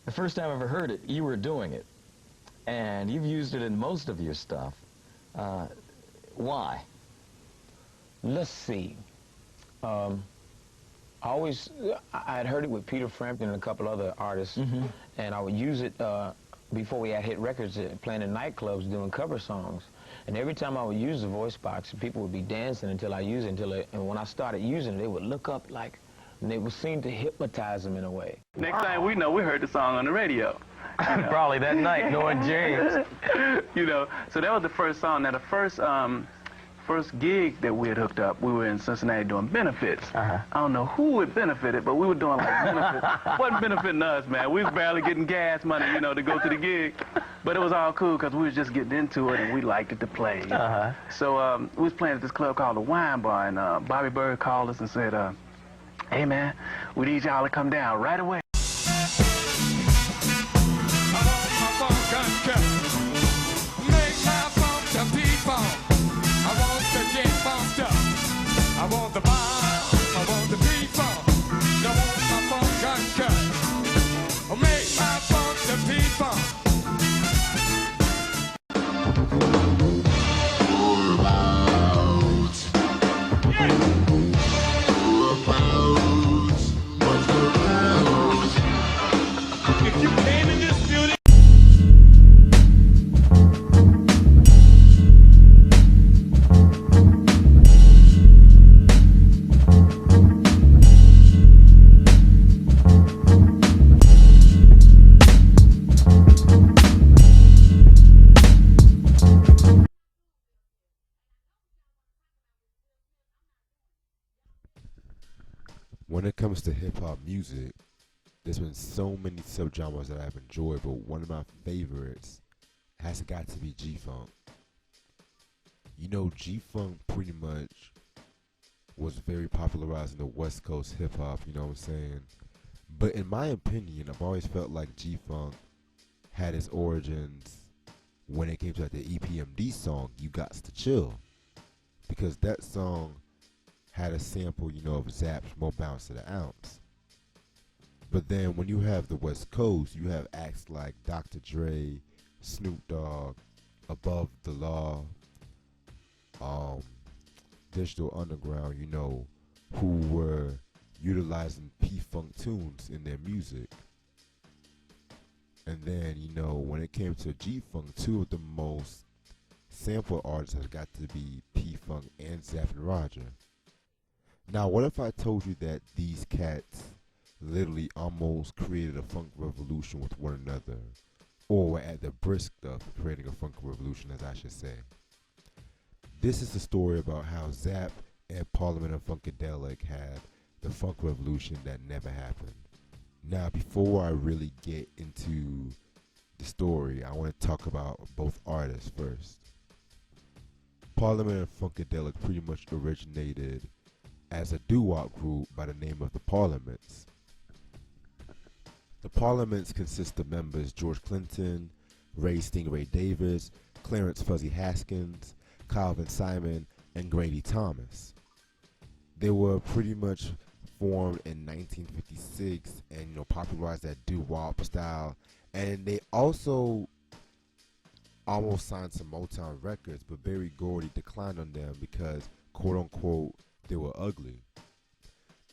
The first time I ever heard it, you were doing it, and you've used it in most of your stuff. Why? Let's see. I had heard it with Peter Frampton and a couple other artists, and I would use it before we had hit records, playing in nightclubs, doing cover songs. And every time I would use the voice box, people would be dancing until I used it, and when I started using it, they would look up like, and they would seem to hypnotize them in a way. Next time we know, we heard the song on the radio. You know? Probably that night, knowing James. You know, so that was the first song. Now, the first gig that we had hooked up, we were in Cincinnati doing benefits. I don't know who it benefited, but we were doing like benefits. Wasn't benefiting us, man. We was barely getting gas money, you know, to go to the gig. But it was all cool because we was just getting into it and we liked it to play. You know? So we was playing at this club called the Wine Bar, and Bobby Bird called us and said, hey, man, we need y'all to come down right away. I want the bomb, I want the P-funk. I want my funk uncut. Oh, make my funk the P-funk. If you came in this building. When it comes to hip-hop music, there's been so many subgenres that I've enjoyed, but one of my favorites has got to be G-Funk. You know, G-Funk pretty much was very popularized in the West Coast hip-hop, you know what I'm saying? But in my opinion, I've always felt like G-Funk had its origins when it came to like the EPMD song, You Gots to Chill. Because that song had a sample, you know, of Zapp's More Bounce to the Ounce. But then when you have the West Coast, you have acts like Dr. Dre, Snoop Dogg, Above the Law, Digital Underground, you know, who were utilizing P-Funk tunes in their music. And then, you know, when it came to G-Funk, two of the most sample artists has got to be P-Funk and Zapp and Roger. Now, what if I told you that these cats literally almost created a funk revolution with one another, or were at the brisk of creating a funk revolution, as I should say? This is the story about how Zapp and Parliament and Funkadelic had the funk revolution that never happened. Now, before I really get into the story, I want to talk about both artists first. Parliament and Funkadelic pretty much originated as a doo-wop group by the name of the Parliaments. The Parliaments consist of members George Clinton, Ray Stingray Davis, Clarence Fuzzy Haskins, Calvin Simon, and Grady Thomas. They were pretty much formed in 1956 and, you know, popularized that doo-wop style, and they also almost signed some Motown records, but Berry Gordy declined on them because, quote-unquote, they were ugly.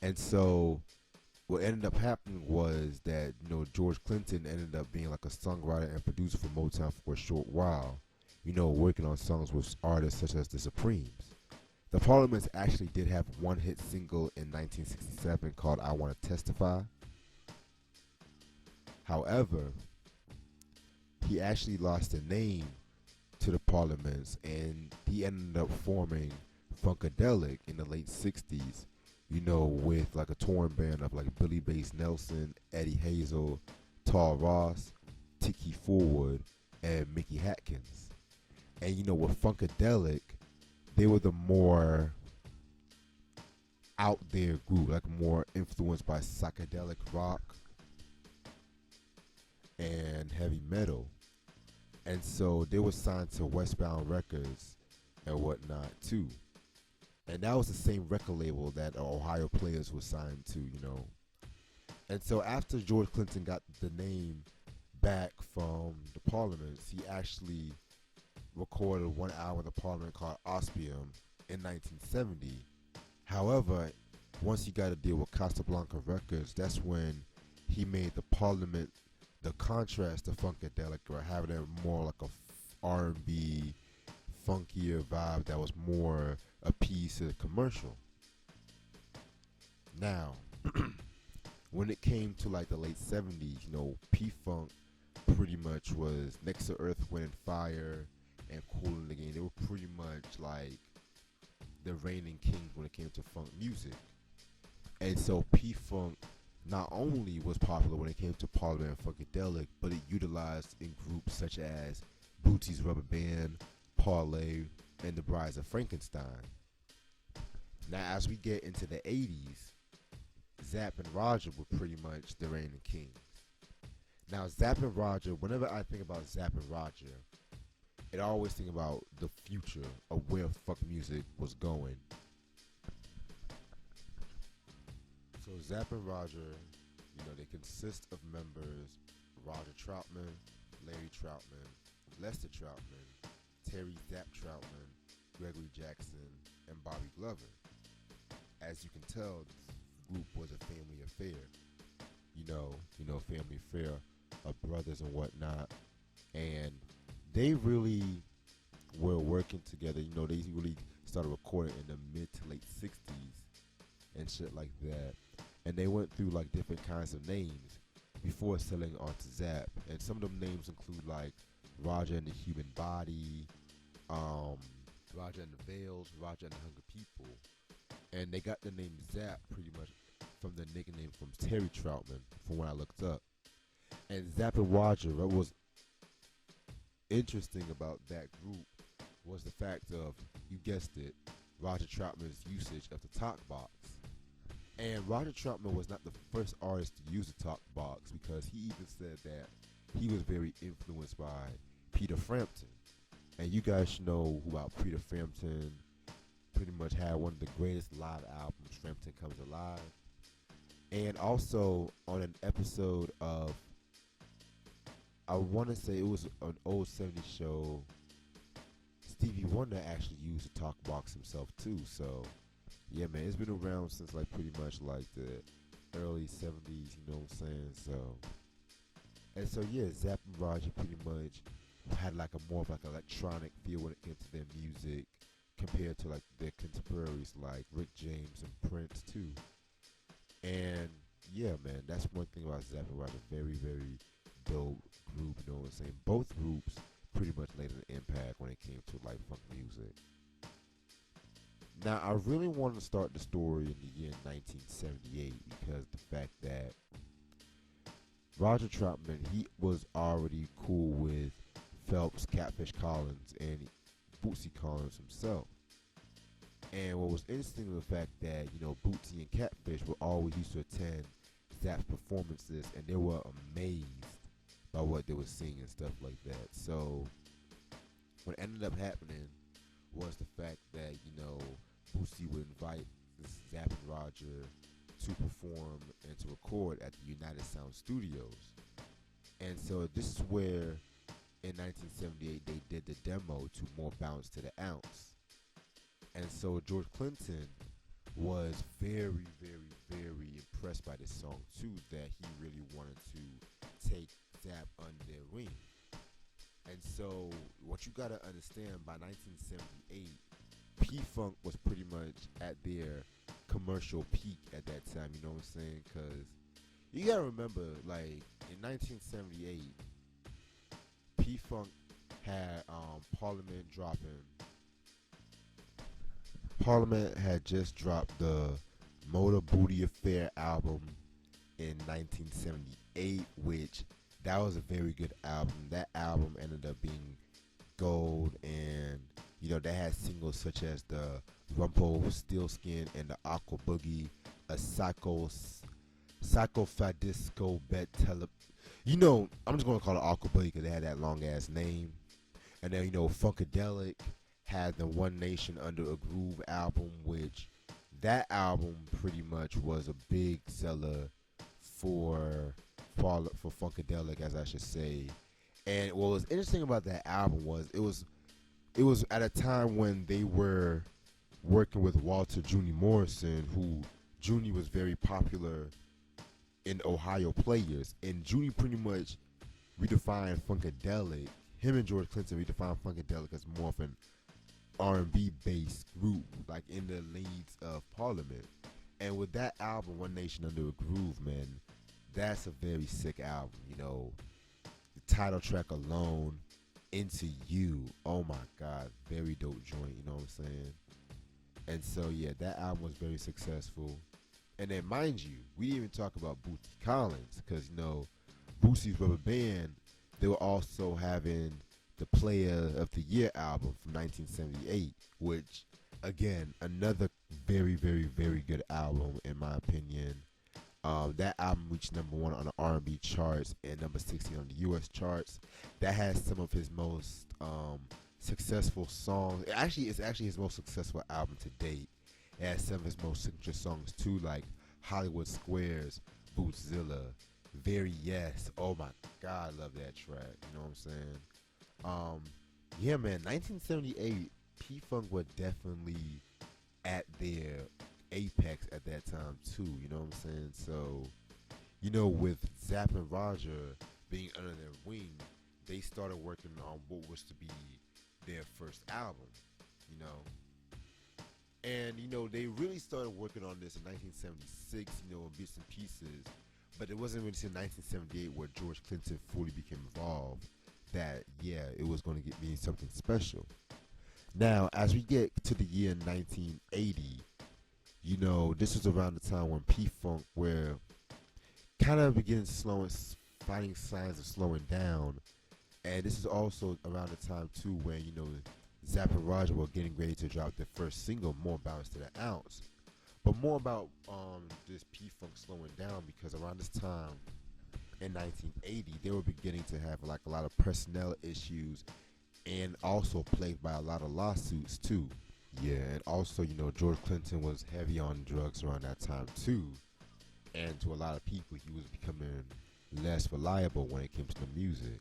And so what ended up happening was that, you know, George Clinton ended up being like a songwriter and producer for Motown for a short while, you know, working on songs with artists such as the Supremes. The Parliaments actually did have one hit single in 1967 called I Want to Testify. However, he actually lost the name to the Parliaments, and he ended up forming Funkadelic in the late 60s, you know, with like a touring band of like Billy Bass Nelson, Eddie Hazel, Tall Ross, Tiki Forward, and Mickey Hatkins. And, you know, with Funkadelic, they were the more out there group, like more influenced by psychedelic rock and heavy metal. And so they were signed to Westbound Records and whatnot too. And that was the same record label that Ohio Players was signed to, you know. And so after George Clinton got the name back from the Parliaments, he actually recorded one album with the Parliament called Ospium in 1970. However, once he got a deal with Casablanca Records, that's when he made the Parliament the contrast to Funkadelic, or having it more like a R&B, funkier vibe that was more appeased to the commercial. Now, when it came to like the late 70s, you know, P-Funk pretty much was next to Earth, Wind and Fire and Kool and the Gang. They were pretty much like the reigning kings when it came to funk music. And so P-Funk not only was popular when it came to Parliament and Funkadelic, but it utilized in groups such as Bootsy's Rubber Band, Parlay, and the Brides of Frankenstein. Now, as we get into the 80s, Zapp and Roger were pretty much the reigning kings. Now, Zapp and Roger, whenever I think about Zapp and Roger, I always think about the future of where funk music was going. So Zapp and Roger, you know, they consist of members Roger Troutman, Larry Troutman, Lester Troutman, Terry Zapp Troutman, Gregory Jackson, and Bobby Glover. As you can tell, this group was a family affair. You know, family affair of brothers and whatnot. And they really were working together. You know, they really started recording in the mid to late 60s and shit like that. And they went through like different kinds of names before settling onto Zapp. And some of them names include like Roger and the Human Body, Roger and the Veils, Roger and the Hungry People. And they got the name Zapp pretty much from the nickname from Terry Troutman, from what I looked up. And Zapp and Roger, what was interesting about that group was the fact of, you guessed it, Roger Troutman's usage of the talk box. And Roger Troutman was not the first artist to use the talk box, because he even said that he was very influenced by Peter Frampton. And you guys should know about Peter Frampton. Pretty much had one of the greatest live albums, Frampton Comes Alive. And also on an episode of, I want to say it was an old 70s show, Stevie Wonder actually used the talk box himself too. So yeah, man, it's been around since like pretty much like the early 70s, you know what I'm saying? So yeah, Zapp and Roger pretty much had like a more of like electronic feel when it came to their music, compared to like their contemporaries like Rick James and Prince too. And yeah, man, that's one thing about Zapp and Roger. Very, very dope group, you know what I'm saying? Both groups pretty much made an impact when it came to like funk music. Now, I really wanted to start the story in the year 1978 because the fact that Roger Troutman, he was already cool with Phelps, Catfish Collins, and Bootsy Collins himself. And what was interesting was the fact that, you know, Bootsy and Catfish were always used to attend Zapp's performances, and they were amazed by what they were seeing and stuff like that. So what ended up happening was the fact that, you know, Bootsy would invite Zapp and Roger to perform and to record at the United Sound Studios. And so this is where in 1978 they did the demo to More Bounce to the Ounce. And so George Clinton was very, very, very impressed by this song too, that he really wanted to take Zapp under their wing. And so what you gotta understand, by 1978, P-Funk was pretty much at their commercial peak at that time, you know what I'm saying? Because you gotta remember, like, in 1978, P-Funk had Parliament dropping. Parliament had just dropped the Motor Booty Affair album in 1978, which that was a very good album. That album ended up being gold, and you know, they had singles such as the Rumpo Steelskin and the Aqua Boogie, a Psychophadisco Bet Tele. You know, I'm just gonna call it Aqua Boogie because they had that long ass name. And then, you know, Funkadelic had the One Nation Under a Groove album, which that album pretty much was a big seller for Funkadelic, as I should say. And what was interesting about that album was it was at a time when they were working with Walter Junior Morrison, who Junior was very popular in Ohio players, and Junior pretty much redefined Funkadelic. Him and George Clinton redefined Funkadelic as more of an R&B based group, like in the leads of Parliament. And with that album, One Nation Under a Groove, man, that's a very sick album. You know, the title track alone, Into You, oh my God, very dope joint, you know what I'm saying? And so, yeah, that album was very successful. And then, mind you, we didn't even talk about Bootsy Collins, because, you know, Bootsy's Rubber Band, they were also having the Player of the Year album from 1978, which, again, another very, very, very good album, in my opinion. That album reached #1 on the R&B charts and number 16 on the U.S. charts. That has some of his most successful songs. It's actually his most successful album to date. It has some of his most signature songs too, like Hollywood Squares, Bootzilla, Very Yes. Oh my God, I love that track. You know what I'm saying? Yeah, man. 1978, P-Funk were definitely at their apex at that time too. You know what I'm saying? So, you know, with Zapp and Roger being under their wing, they started working on what was to be their first album. You know. And, you know, they really started working on this in 1976, you know, in bits and pieces. But it wasn't really until 1978 where George Clinton fully became involved that, yeah, it was going to be something special. Now, as we get to the year 1980, you know, this was around the time when P-Funk were kind of finding signs of slowing down. And this is also around the time, too, when, you know, Zapp and Roger were getting ready to drop their first single, More Bounce to the Ounce. But more about this P-Funk slowing down, because around this time in 1980, they were beginning to have like a lot of personnel issues and also plagued by a lot of lawsuits too. Yeah, and also, you know, George Clinton was heavy on drugs around that time too. And to a lot of people, he was becoming less reliable when it came to the music.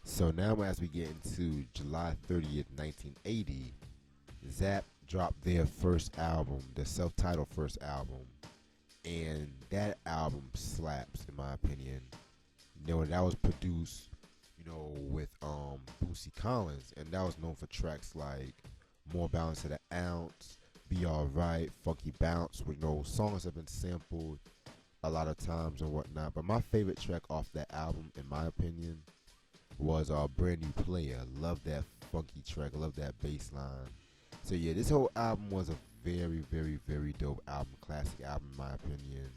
So now as we get into July 30th, 1980, Zapp dropped their first album, their self-titled first album. And that album slaps, in my opinion. You know, that was produced, you know, with Bootsy Collins. And that was known for tracks like More Balance to the Ounce, Be Alright, Funky Bounce, which, you know, songs have been sampled a lot of times and whatnot. But my favorite track off that album, in my opinion, was Brand New Player. Love that funky track. Love that bass line. So yeah, this whole album was a very, very, very dope album. Classic album in my opinion.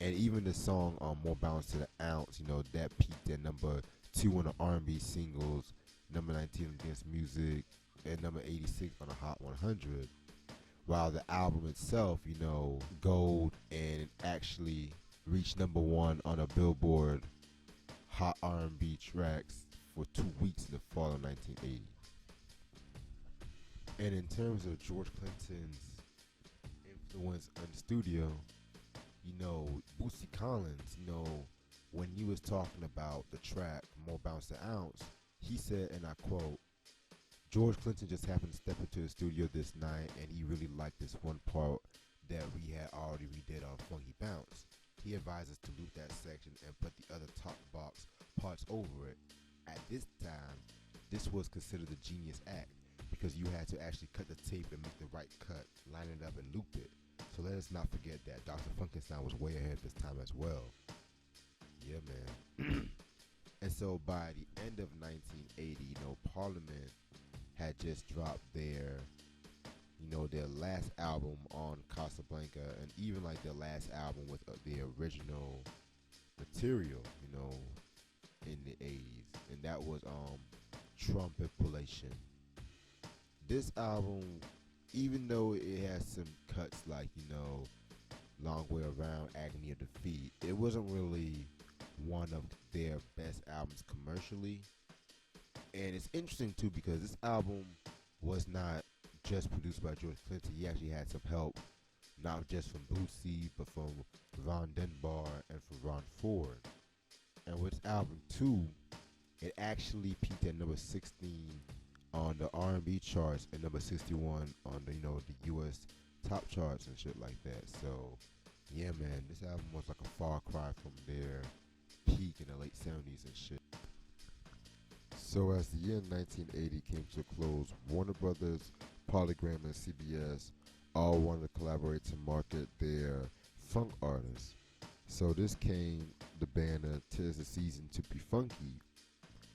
And even the song More Bounce to the Ounce, you know, that peaked at #2 on the R&B singles, #19 on Dance Music, and #86 on the Hot 100. While the album itself, you know, gold and actually reached #1 on a Billboard Hot R&B tracks for 2 weeks in the fall of 1980. And in terms of George Clinton's influence in the studio, you know, Bootsy Collins, you know, when he was talking about the track More Bounce to Ounce, he said, and I quote, George Clinton just happened to step into the studio this night and he really liked this one part that we had already redid on Funky Bounce. He advised us to loop that section and put the other top box parts over it. At this time, this was considered a genius act because you had to actually cut the tape and make the right cut, line it up and loop it. So let us not forget that Dr. Funkenstein was way ahead of his time as well. Yeah, man. And so by the end of 1980, you know, Parliament had just dropped their, you know, their last album on Casablanca, and even like their last album with the original material, you know, in the 80s, and that was Trumpetpulation. This album, even though it has some cuts like, you know, Long Way Around, Agony of Defeat, it wasn't really one of their best albums commercially. And it's interesting too because this album was not just produced by George Clinton. He actually had some help not just from Bootsy, but from Ron Denbar and from Ron Ford. And with this album too, it actually peaked at number 16 on the R&B charts and number 61 on the the U.S. top charts and shit like that. So yeah, man, this album was like a far cry from their peak in the late 70s and shit. So as the year 1980 came to a close, Warner Brothers, Polygram, and CBS all wanted to collaborate to market their funk artists. So this came the banner "Tis the Season to Be Funky,"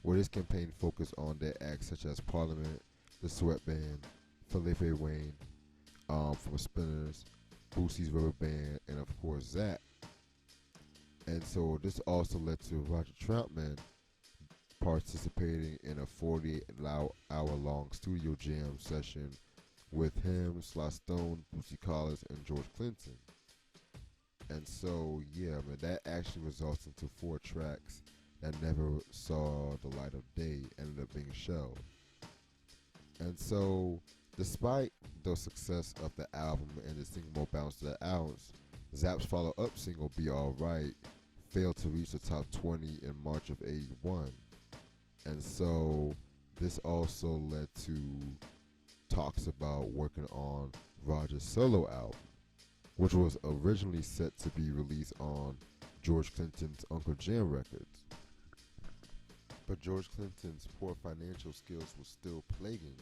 where this campaign focused on their acts such as Parliament, the Sweat Band, Felipe Wayne, from Spinners, Boosie's Rubber Band, and of course Zapp. And so this also led to Roger Troutman participating in a 48-hour-long studio jam session with him, Sly Stone, Bootsy Collins, and George Clinton. And so, yeah, man, that actually results into 4 tracks that never saw the light of day, ended up being shelved. And so, despite the success of the album and the single More Bounce to the Ounce, Zapp's follow-up single, Be Alright, failed to reach the top 20 in March of '81. And so, this also led to talks about working on Roger's solo album, which was originally set to be released on George Clinton's Uncle Jam Records. But George Clinton's poor financial skills was still plaguing.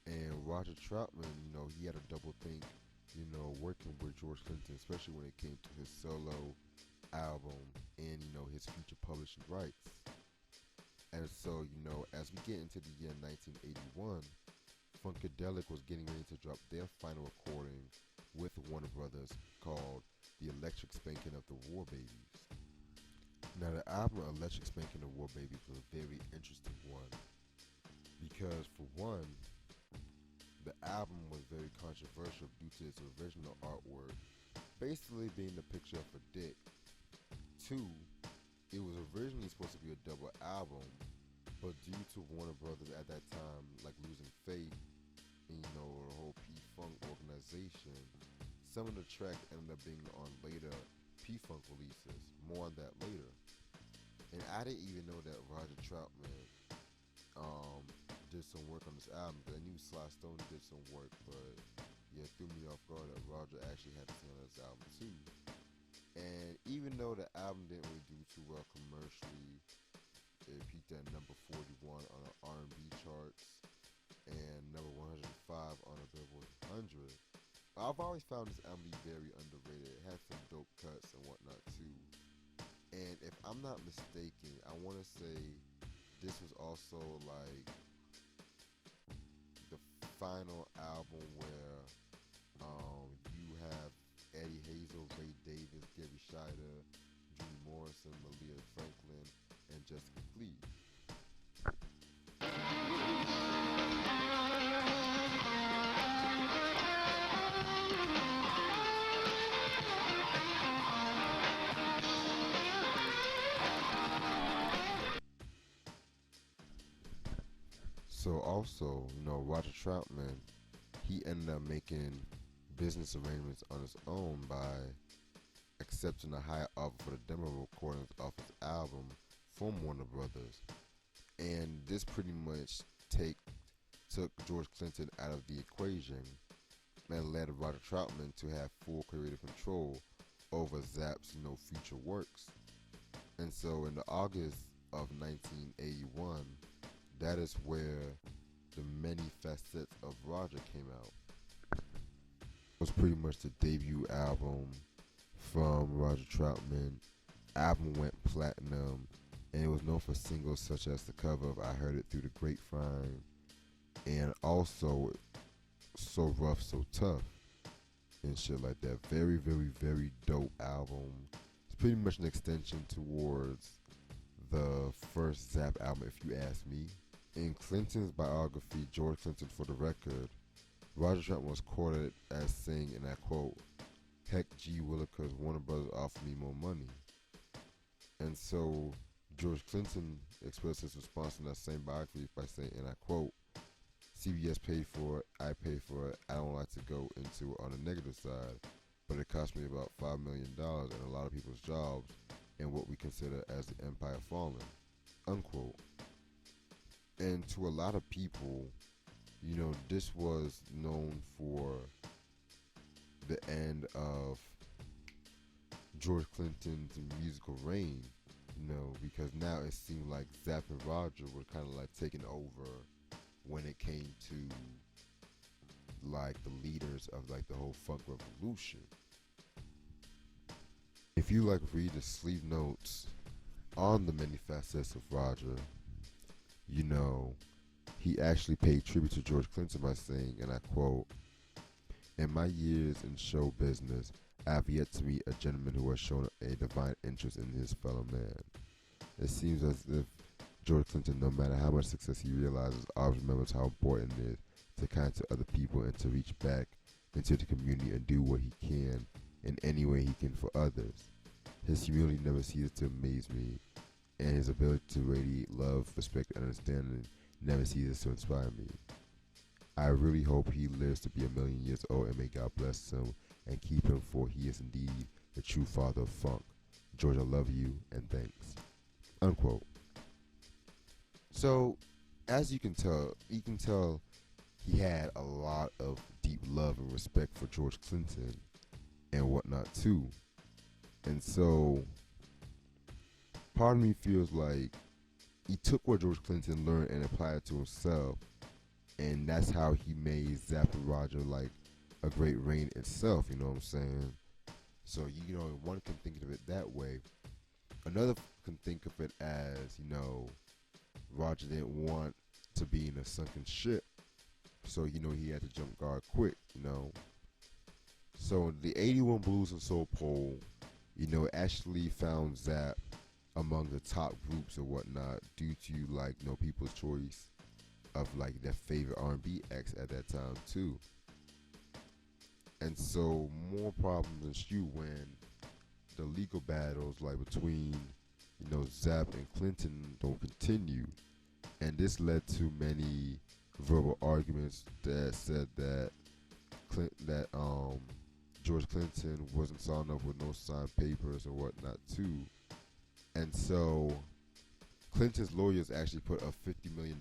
And Roger Troutman, he had a double think, working with George Clinton, especially when it came to his solo album and, his future publishing rights. And so, as we get into the year 1981, Funkadelic was getting ready to drop their final recording with Warner Brothers called The Electric Spanking of the War Babies. Now, the album Electric Spanking of the War Babies was a very interesting one because, for one, the album was very controversial due to its original artwork basically being the picture of a dick. 2, it was originally supposed to be a double album, but due to Warner Brothers at that time losing faith in the whole P-Funk organization, some of the tracks ended up being on later P-Funk releases. More on that later. And I didn't even know that Roger Troutman did some work on this album, because I knew Sly Stone did some work, but yeah, it threw me off guard that Roger actually had to sing on this album too. And even though the album didn't really do too well commercially, it peaked at number 41 on the R&B charts and number 105 on the Billboard 100. I've always found this album to be very underrated. It had some dope cuts and whatnot too. And if I'm not mistaken, I want to say this was also the final album where you have Eddie Hazel, Ray Davis, Gary Scheider, Julie Morrison, Malia Franklin, and Jessica Cleave. So also, Roger Troutman, he ended up making business arrangements on his own by accepting a higher offer for the demo recordings of his album from Warner Brothers. And this pretty much took George Clinton out of the equation and led Roger Troutman to have full creative control over Zapp's future works. And so in the August of 1981, that is where the many facets of Roger came out. It was pretty much the debut album from Roger Troutman. Album went platinum, and it was known for singles such as the cover of I Heard It Through the Grapevine, and also So Rough, So Tough, and shit like that. Very, very, very dope album. It's pretty much an extension towards the first Zapp album, if you ask me. In Clinton's biography, George Clinton for the Record, Roger Troutman was quoted as saying, and I quote, "Heck, G Willikers, Warner Brothers offered me more money." And so George Clinton expressed his response in that same biography by saying, and I quote, CBS paid for it, I paid for it. I don't like to go into it on the negative side, but it cost me about $5 million and a lot of people's jobs in what we consider as the empire falling, unquote. And to a lot of people, you know, this was known for the end of George Clinton's musical reign, you know, because now it seemed like Zapp and Roger were kind of like taking over when it came to like the leaders of like the whole funk revolution. If you like read the sleeve notes on the many facets of Roger, you know, he actually paid tribute to George Clinton by saying, and I quote, "In my years in show business, I have yet to meet a gentleman who has shown a divine interest in his fellow man. It seems as if George Clinton, no matter how much success he realizes, always remembers how important it is to kind to other people and to reach back into the community and do what he can in any way he can for others. His humility never ceases to amaze me, and his ability to radiate love, respect, and understanding never ceases to inspire me. I really hope he lives to be 1,000,000 years old, and may God bless him and keep him, for he is indeed the true father of funk. George, I love you, and thanks." Unquote. So, as you can tell he had a lot of deep love and respect for George Clinton and whatnot too. And so, part of me feels like he took what George Clinton learned and applied it to himself, and that's how he made Zapp and Roger like a great reign itself, you know what I'm saying? So, you know, one can think of it that way. Another can think of it as, you know, Roger didn't want to be in a sunken ship, so, you know, he had to jump guard quick, you know. So, the 81 Blues and Soul poll, you know, actually found Zapp among the top groups or whatnot due to, like, you know, people's choice of, like, their favorite R&B acts at that time, too. And so, more problems ensue when the legal battles, like, between, you know, Zapp and Clinton don't continue. And this led to many verbal arguments that said that George Clinton wasn't signed up with no signed papers or whatnot too. And so Clinton's lawyers actually put a $50 million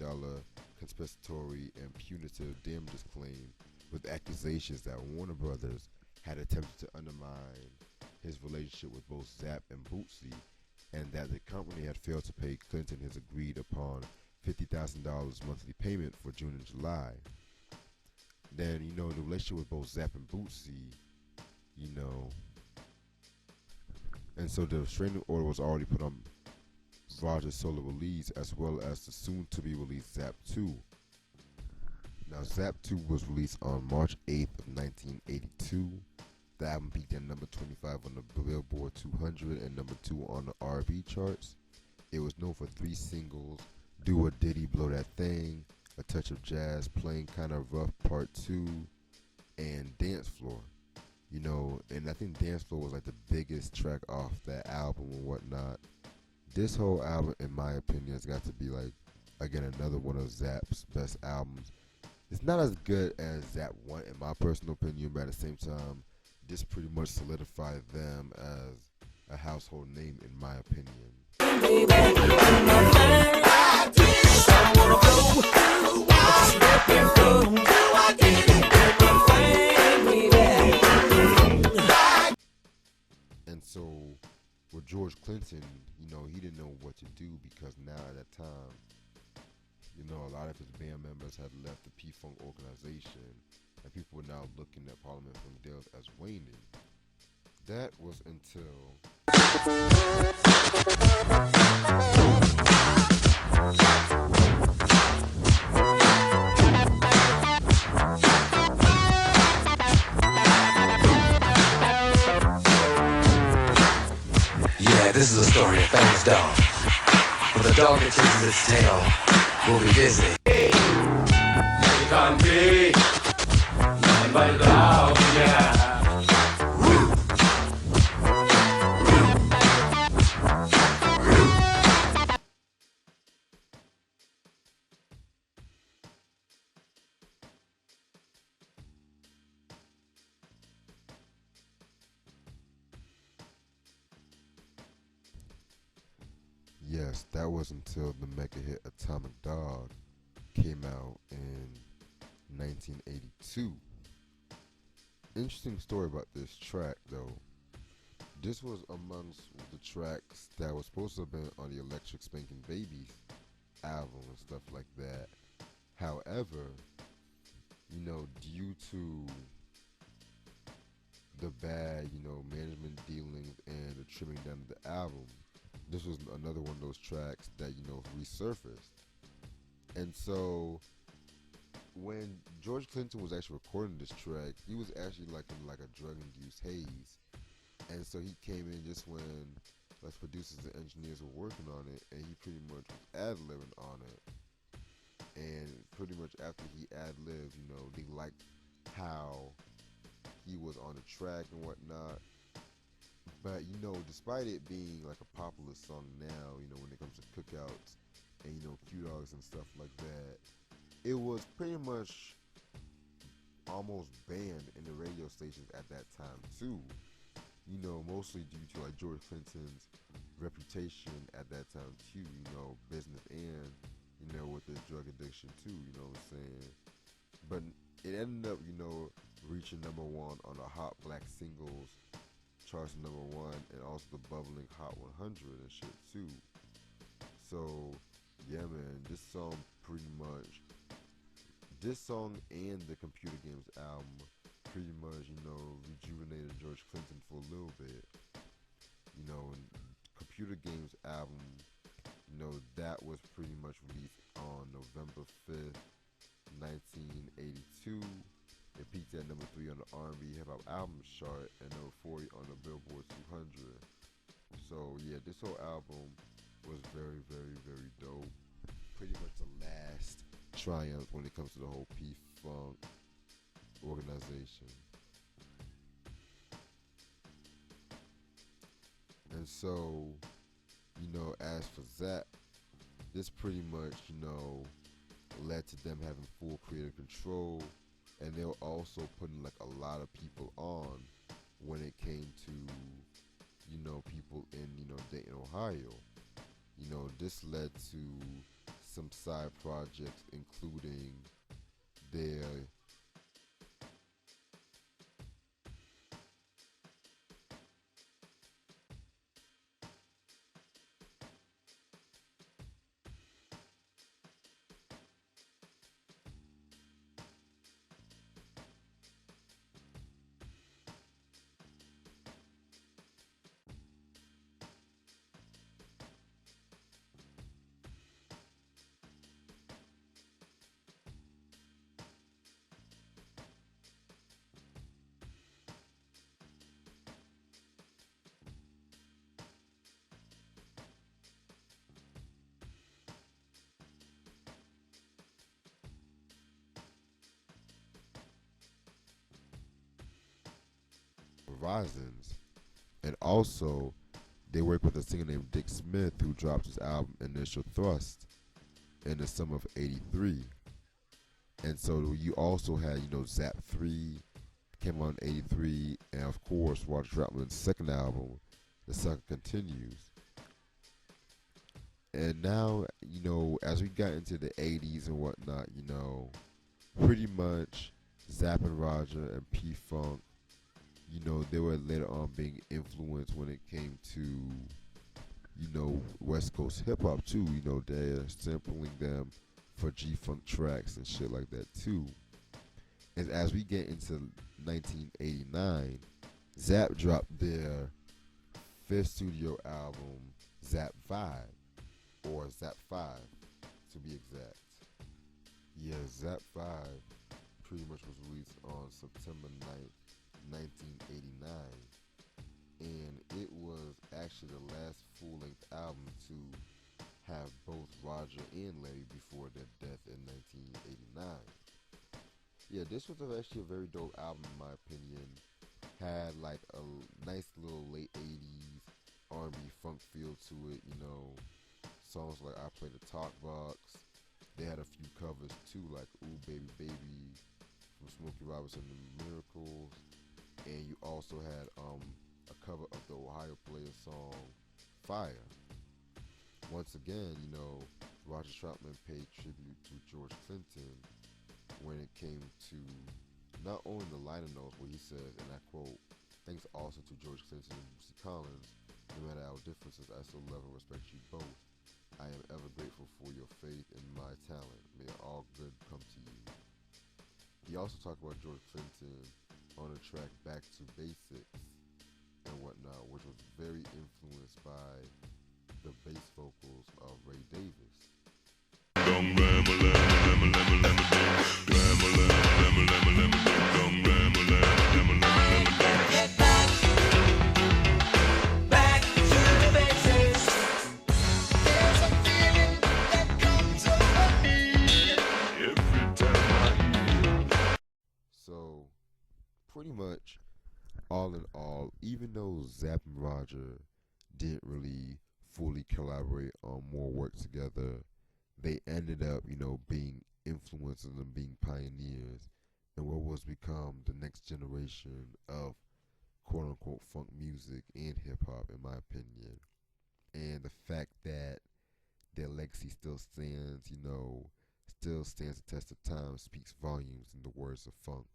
compensatory and punitive damages claim with accusations that Warner Brothers had attempted to undermine his relationship with both Zapp and Bootsy, and that the company had failed to pay Clinton his agreed upon $50,000 monthly payment for June and July. Then, you know, the relationship with both Zapp and Bootsy, you know, and so the restraining order was already put on Roger's solo release, as well as the soon-to-be released Zapp 2. Now, Zapp 2 was released on March 8th of 1982. The album peaked at number 25 on the Billboard 200 and number 2 on the R&B charts. It was known for 3 singles: Do a Diddy, Blow That Thing, A Touch of Jazz, Playing Kinda Rough Part 2, and Dance Floor. You know, and I think Dance Floor was like the biggest track off that album and whatnot. This whole album, in my opinion, has got to be like, again, another one of Zapp's best albums. It's not as good as Zapp 1 in my personal opinion, but at the same time, this pretty much solidified them as a household name in my opinion. And so with George Clinton, you know, he didn't know what to do, because now at that time, you know, a lot of his band members had left the P-Funk organization, and people were now looking at Parliament Funk Deals as waning. That was until Yeah, this is a story of famous dog. But the dog that chases its tail will be busy. You can't be nothing but a dog, yeah. Yes, that was until the mega hit Atomic Dog came out in 1982. Interesting story about this track, though. This was amongst the tracks that was supposed to have been on the Electric Spanking Babies album and stuff like that. However, due to the bad, management dealings and the trimming down of the album, this was another one of those tracks that, resurfaced. And so when George Clinton was actually recording this track, he was actually like in like a drug-induced haze. And so he came in just when like producers and engineers were working on it, and he pretty much was ad-libbing on it. And pretty much after he ad-libbed, they liked how he was on the track and whatnot. But, despite it being like a popular song now, when it comes to cookouts and, Q-Dogs and stuff like that, it was pretty much almost banned in the radio stations at that time too. Mostly due to like George Clinton's reputation at that time too, business and, with his drug addiction too, you know what I'm saying? But it ended up, reaching #1 on the Hot Black Singles charts, #1, and also the bubbling Hot 100 and shit too. So, yeah, man, this song and the Computer Games album pretty much, rejuvenated George Clinton for a little bit. And Computer Games album, that was pretty much released on November 5th, 1982. It peaked at #3 on the R&B Hip Hop Albums chart and #40 on the Billboard 200. So yeah, this whole album was very, very, very dope. Pretty much the last triumph when it comes to the whole P-Funk organization. And so, as for Zapp, this pretty much, led to them having full creative control, and they were also putting like a lot of people on when it came to, people in, Dayton, Ohio. This led to some side projects, including their Horizons, and also they worked with a singer named Dick Smith, who dropped his album Initial Thrust in the summer of '83. And so you also had, Zapp 3 came out in '83, and of course Roger Troutman's second album, The Sucker Continues. And now, as we got into the '80s and whatnot, pretty much Zapp and Roger and P-Funk, they were later on being influenced when it came to, West Coast hip hop too. They're sampling them for G-Funk tracks and shit like that too. And as we get into 1989, Zapp dropped their 5th studio album, Zapp 5, or Zapp 5 to be exact. Yeah, Zapp 5 pretty much was released on September 9th, 1989, and it was actually the last full-length album to have both Roger and Larry before their death in 1989. Yeah, this was actually a very dope album in my opinion. Had like a nice little late 80s R&B funk feel to it, songs like I Play the Talk Box. They had a few covers too, like Ooh Baby Baby from Smokey Robinson and the Miracles. And you also had a cover of the Ohio Players song Fire. once again, you know, Roger Troutman paid tribute to George Clinton when it came to not only the liner notes where he says, and I quote, "Thanks also to George Clinton and Bootsy Collins. No matter our differences, I still love and respect you both. I am ever grateful for your faith in my talent. May all good come to you." He also talked about George Clinton on the track Back to Basics and whatnot, which was very influenced by the bass vocals of Ray Davis. So, pretty much, all in all, even though Zapp and Roger didn't really fully collaborate on more work together, they ended up, you know, being influencers and being pioneers in what was become the next generation of quote-unquote funk music and hip-hop, in my opinion. And the fact that their legacy still stands, you know, still stands the test of time speaks volumes in the words of funk.